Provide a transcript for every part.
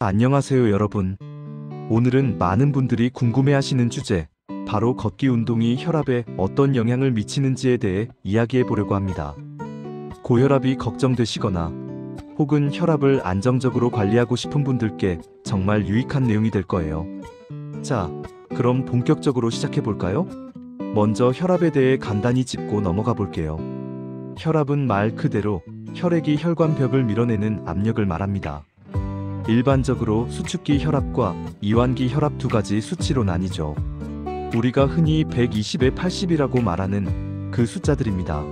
안녕하세요 여러분. 오늘은 많은 분들이 궁금해하시는 주제, 바로 걷기 운동이 혈압에 어떤 영향을 미치는지에 대해 이야기해 보려고 합니다. 고혈압이 걱정되시거나 혹은 혈압을 안정적으로 관리하고 싶은 분들께 정말 유익한 내용이 될 거예요. 자, 그럼 본격적으로 시작해 볼까요? 먼저 혈압에 대해 간단히 짚고 넘어가 볼게요. 혈압은 말 그대로 혈액이 혈관벽을 밀어내는 압력을 말합니다. 일반적으로 수축기 혈압과 이완기 혈압 두 가지 수치로 나뉘죠. 우리가 흔히 120에 80이라고 말하는 그 숫자들입니다.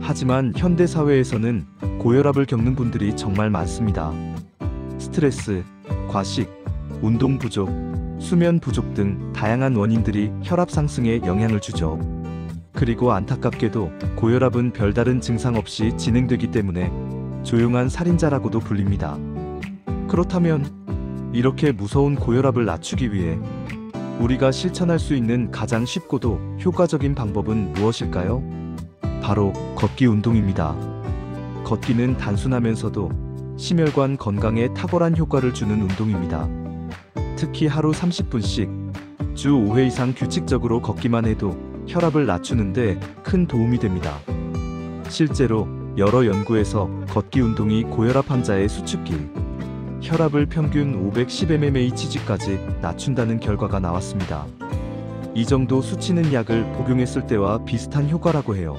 하지만 현대 사회에서는 고혈압을 겪는 분들이 정말 많습니다. 스트레스, 과식, 운동 부족, 수면 부족 등 다양한 원인들이 혈압 상승에 영향을 주죠. 그리고 안타깝게도 고혈압은 별다른 증상 없이 진행되기 때문에 조용한 살인자라고도 불립니다. 그렇다면 이렇게 무서운 고혈압을 낮추기 위해 우리가 실천할 수 있는 가장 쉽고도 효과적인 방법은 무엇일까요? 바로 걷기 운동입니다. 걷기는 단순하면서도 심혈관 건강에 탁월한 효과를 주는 운동입니다. 특히 하루 30분씩 주 5회 이상 규칙적으로 걷기만 해도 혈압을 낮추는데 큰 도움이 됩니다. 실제로 여러 연구에서 걷기 운동이 고혈압 환자의 수축기 혈압을 평균 510mmHg까지 낮춘다는 결과가 나왔습니다. 이 정도 수치는 약을 복용했을 때와 비슷한 효과라고 해요.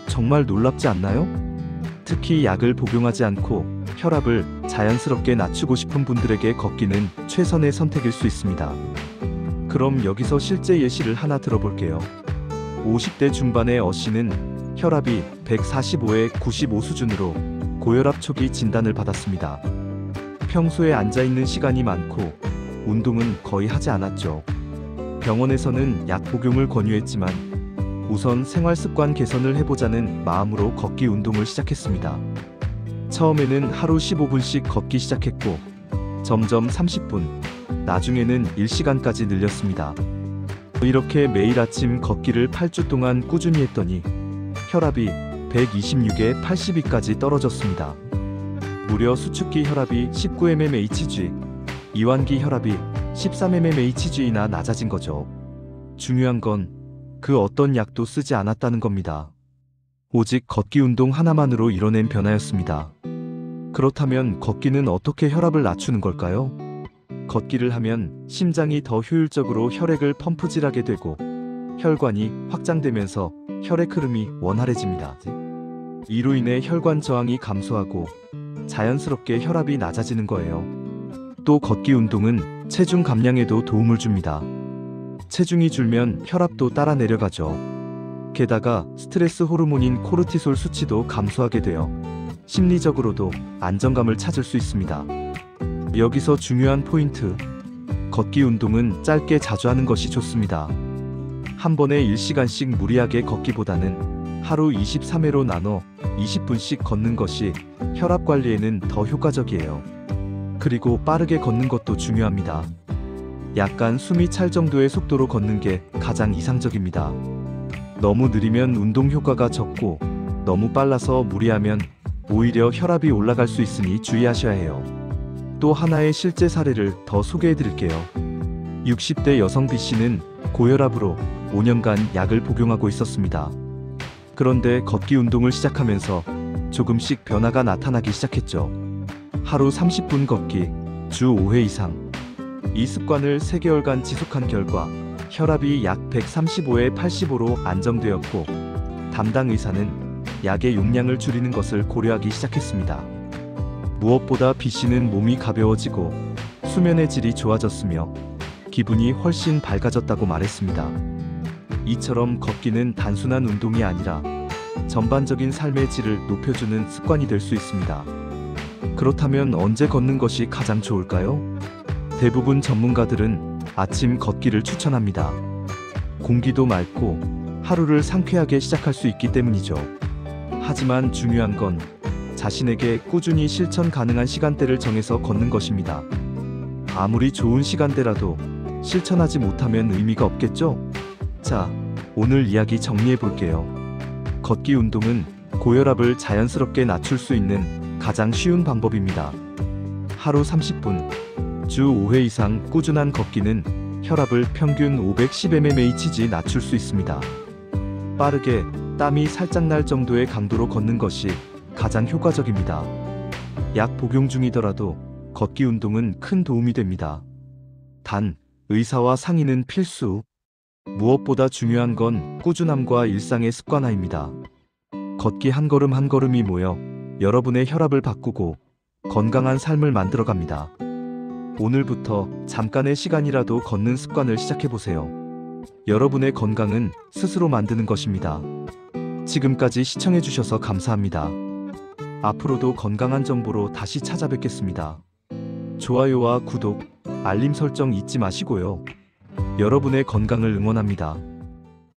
정말 놀랍지 않나요? 특히 약을 복용하지 않고 혈압을 자연스럽게 낮추고 싶은 분들에게 걷기는 최선의 선택일 수 있습니다. 그럼 여기서 실제 예시를 하나 들어볼게요. 50대 중반의 어씨는 혈압이 145에 95 수준으로 고혈압 초기 진단을 받았습니다. 평소에 앉아있는 시간이 많고 운동은 거의 하지 않았죠. 병원에서는 약 복용을 권유했지만 우선 생활습관 개선을 해보자는 마음으로 걷기 운동을 시작했습니다. 처음에는 하루 15분씩 걷기 시작했고 점점 30분, 나중에는 1시간까지 늘렸습니다. 이렇게 매일 아침 걷기를 8주 동안 꾸준히 했더니 혈압이 126에 82까지 떨어졌습니다. 무려 수축기 혈압이 19mmHg, 이완기 혈압이 13mmHg나 낮아진 거죠. 중요한 건 그 어떤 약도 쓰지 않았다는 겁니다. 오직 걷기 운동 하나만으로 이뤄낸 변화였습니다. 그렇다면 걷기는 어떻게 혈압을 낮추는 걸까요? 걷기를 하면 심장이 더 효율적으로 혈액을 펌프질하게 되고 혈관이 확장되면서 혈액 흐름이 원활해집니다. 이로 인해 혈관 저항이 감소하고 자연스럽게 혈압이 낮아지는 거예요. 또 걷기 운동은 체중 감량에도 도움을 줍니다. 체중이 줄면 혈압도 따라 내려가죠. 게다가 스트레스 호르몬인 코르티솔 수치도 감소하게 되어 심리적으로도 안정감을 찾을 수 있습니다. 여기서 중요한 포인트, 걷기 운동은 짧게 자주 하는 것이 좋습니다. 한 번에 1시간씩 무리하게 걷기보다는 하루 23회로 나눠 20분씩 걷는 것이 혈압 관리에는 더 효과적이에요. 그리고 빠르게 걷는 것도 중요합니다. 약간 숨이 찰 정도의 속도로 걷는 게 가장 이상적입니다. 너무 느리면 운동 효과가 적고 너무 빨라서 무리하면 오히려 혈압이 올라갈 수 있으니 주의하셔야 해요. 또 하나의 실제 사례를 더 소개해 드릴게요. 60대 여성 B씨는 고혈압으로 5년간 약을 복용하고 있었습니다. 그런데 걷기 운동을 시작하면서 조금씩 변화가 나타나기 시작했죠. 하루 30분 걷기, 주 5회 이상. 이 습관을 3개월간 지속한 결과 혈압이 약 135에 85로 안정되었고 담당 의사는 약의 용량을 줄이는 것을 고려하기 시작했습니다. 무엇보다 B씨는 몸이 가벼워지고 수면의 질이 좋아졌으며 기분이 훨씬 밝아졌다고 말했습니다. 이처럼 걷기는 단순한 운동이 아니라 전반적인 삶의 질을 높여주는 습관이 될 수 있습니다. 그렇다면 언제 걷는 것이 가장 좋을까요? 대부분 전문가들은 아침 걷기를 추천합니다. 공기도 맑고 하루를 상쾌하게 시작할 수 있기 때문이죠. 하지만 중요한 건 자신에게 꾸준히 실천 가능한 시간대를 정해서 걷는 것입니다. 아무리 좋은 시간대라도 실천하지 못하면 의미가 없겠죠? 자, 오늘 이야기 정리해 볼게요. 걷기 운동은 고혈압을 자연스럽게 낮출 수 있는 가장 쉬운 방법입니다. 하루 30분, 주 5회 이상 꾸준한 걷기는 혈압을 평균 510mmHg 낮출 수 있습니다. 빠르게 땀이 살짝 날 정도의 강도로 걷는 것이 가장 효과적입니다. 약 복용 중이더라도 걷기 운동은 큰 도움이 됩니다. 단, 의사와 상의는 필수. 무엇보다 중요한 건 꾸준함과 일상의 습관화입니다. 걷기 한 걸음 한 걸음이 모여 여러분의 혈압을 바꾸고 건강한 삶을 만들어갑니다. 오늘부터 잠깐의 시간이라도 걷는 습관을 시작해보세요. 여러분의 건강은 스스로 만드는 것입니다. 지금까지 시청해주셔서 감사합니다. 앞으로도 건강한 정보로 다시 찾아뵙겠습니다. 좋아요와 구독, 알림 설정 잊지 마시고요. 여러분의 건강을 응원합니다.